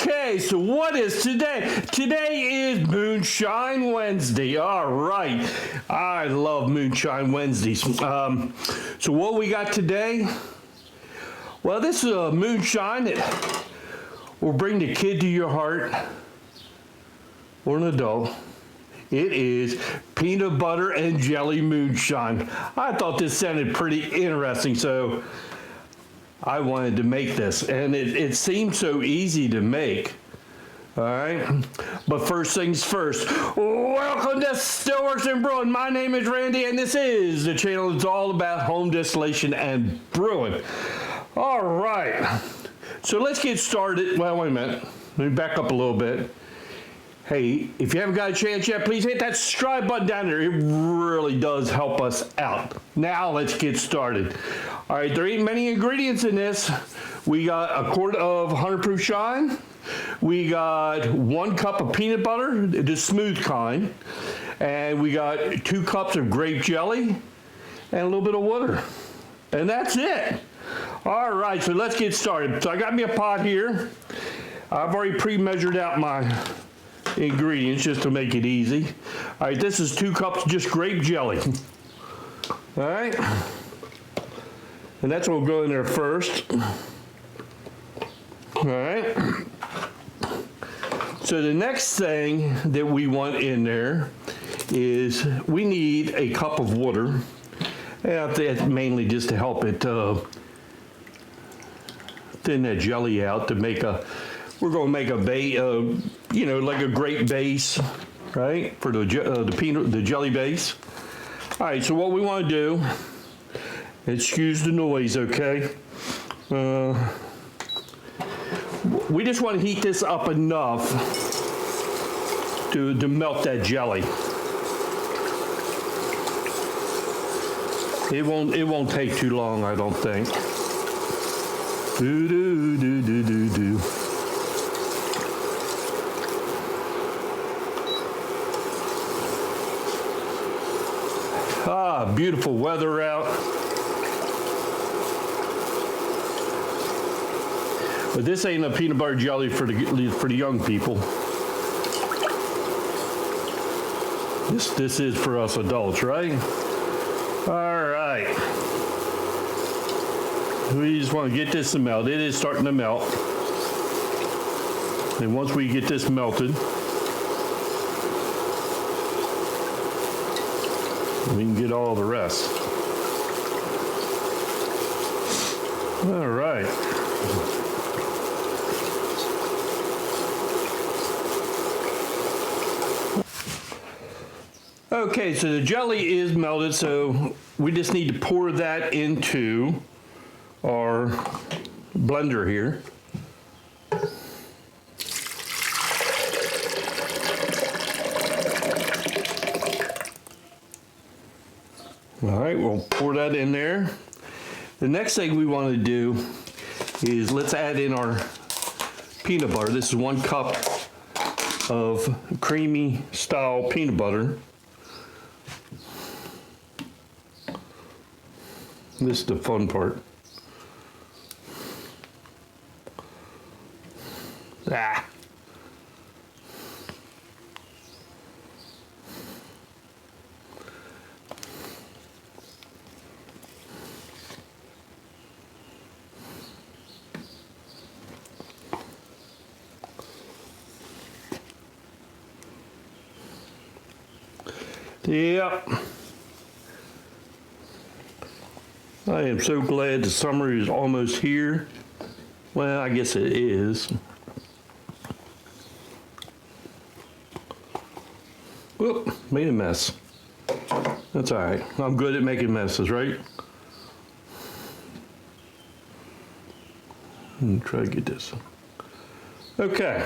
Okay, so what is today? Today is Moonshine Wednesday. All right, I love Moonshine Wednesdays. So what we got today? Well, this is a moonshine that will bring the kid to your heart, or an adult. It is peanut butter and jelly moonshine. I thought this sounded pretty interesting, so I wanted to make this, and it seemed so easy to make. All right, but first things first, welcome to Stillworks and Brewing. My name is Randy, and this is the channel that's all about home distillation and brewing. All right, so let's get started. Well, wait a minute, let me back up a little bit. Hey, if you haven't got a chance yet, please hit that subscribe button down there. It really does help us out. Now let's get started. All right, there ain't many ingredients in this. We got a quart of 100 proof shine. We got 1 cup of peanut butter, the smooth kind. And we got 2 cups of grape jelly and a little bit of water. And that's it. All right, so let's get started. So I got me a pot here. I've already pre-measured out my ingredients just to make it easy. All right, this is 2 cups just grape jelly. All right, and that's what will go in there first. All right, so the next thing that we want in there is we need a cup of water, and that's mainly just to help it thin that jelly out to make a, we're going to make a base, you know, like a grape base, right, for the jelly base. All right, so what we want to do, excuse the noise, okay? We just want to heat this up enough to melt that jelly. It won't take too long, I don't think. Do do do do do do. Ah, beautiful weather out. But this ain't a peanut butter jelly for the young people. This is for us adults, right? All right. We just want to get this to melt. It is starting to melt. And once we get this melted, we can get all the rest. All right. Okay, so the jelly is melted, so we just need to pour that into our blender here. All right, we'll pour that in there. The next thing we want to do is let's add in our peanut butter. This is 1 cup of creamy style peanut butter. This is the fun part. Ah. Yep. I am so glad the summer is almost here. Well, I guess it is. Whoop, made a mess. That's all right. I'm good at making messes, right? Try to get this. Okay.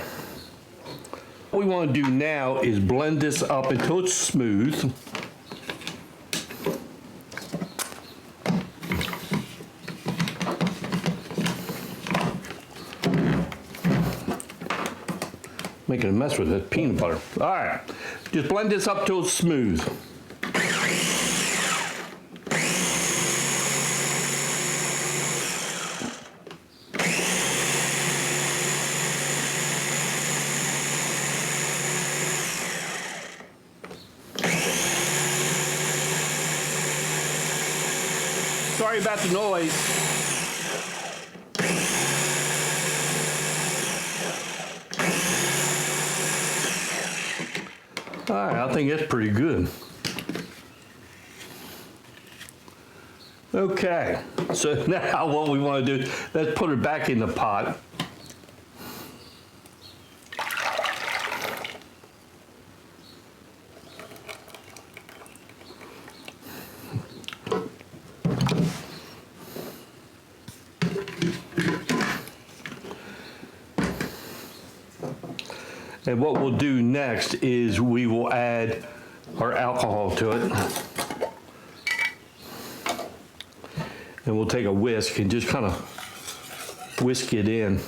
What we want to do now is blend this up until it's smooth. Making a mess with that peanut butter. All right, just blend this up till it's smooth. Sorry about the noise. All right, I think that's pretty good. Okay, so now what we want to do, let's put it back in the pot. And what we'll do next is we will add our alcohol to it. And we'll take a whisk and just kind of whisk it in.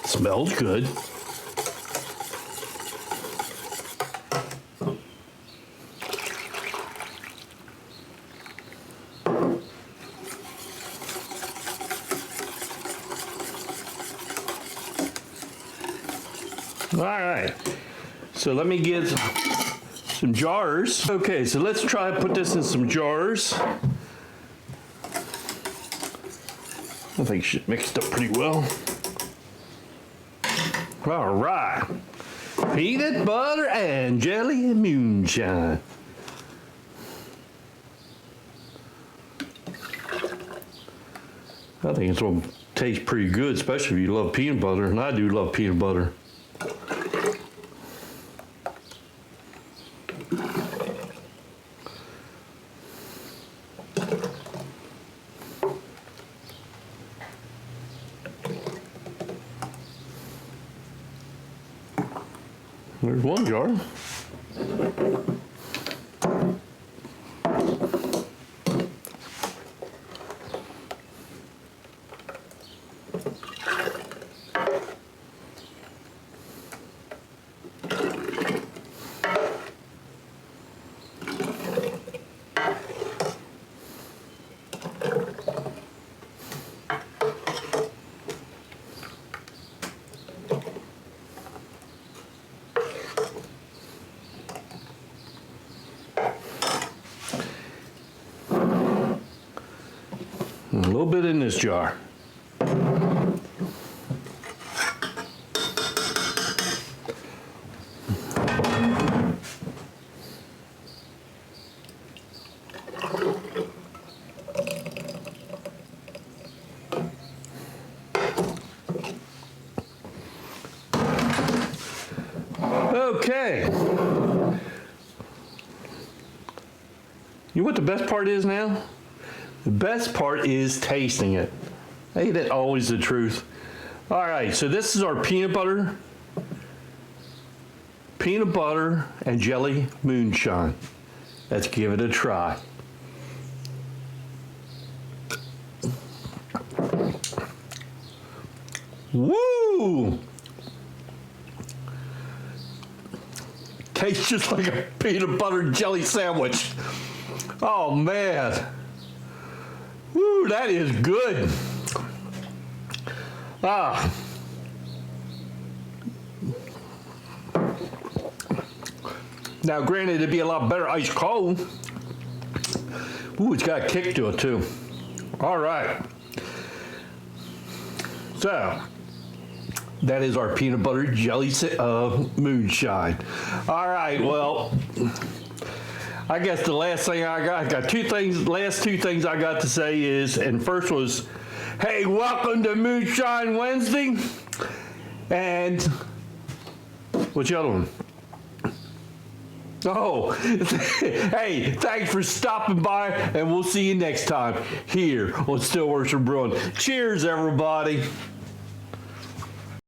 Smells good. All right, so let me get some jars. Okay, so let's try to put this in some jars. I think it should mix it up pretty well. All right, peanut butter and jelly moonshine. I think it's going to taste pretty good, especially if you love peanut butter, and I do love peanut butter. There's one jar. A little bit in this jar. Okay. You know what the best part is now? The best part is tasting it. Ain't that always the truth? All right, so this is our peanut butter and jelly moonshine. Let's give it a try. Woo! Tastes just like a peanut butter and jelly sandwich. Oh man. Woo, that is good. Ah. Now, granted, it'd be a lot better ice cold. Ooh, it's got a kick to it, too. All right. So, that is our peanut butter jelly moonshine. All right, well, I guess the last thing I got two things, last two things I got to say is, and first was, hey, welcome to Moonshine Wednesday. And what's the other one? Oh, hey, thanks for stopping by, and we'll see you next time here on Stillworks Brewing. Cheers, everybody.